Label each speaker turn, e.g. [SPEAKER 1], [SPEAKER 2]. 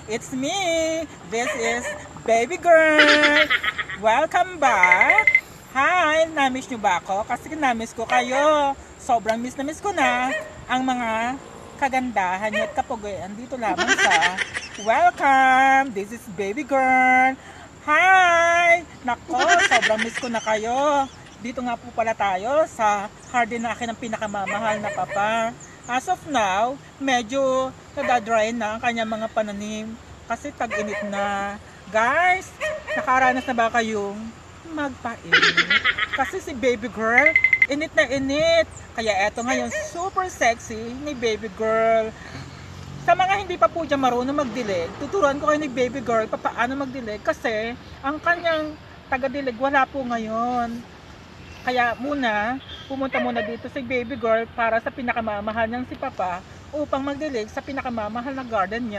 [SPEAKER 1] It's me. This is Baby Girl. Welcome back. Hi, namiss nyo ba ako? Kasi namiss ko kayo. Sobrang miss na miss ko na ang mga kagandahan niyo at kapugian dito lamang sa Welcome. This is Baby Girl. Hi! Nako, sobrang miss ko na kayo. Dito nga po pala tayo sa garden na akin ng pinakamamahal na papa. As of now, medyo nadadry na ang kanyang mga pananim kasi tag-init na. Guys, nakaranas na ba kayong magpainit? Kasi si baby girl, init na init. Kaya eto ngayon, super sexy ni baby girl. Sa mga hindi pa po dyan marunong magdilig, tuturuan ko kayo ni baby girl paano magdilig kasi ang kanyang taga-dilig wala po ngayon. Kaya pumunta muna dito si baby girl para sa pinakamamahal niyang si papa upang magdilig sa pinakamamahal na garden niya.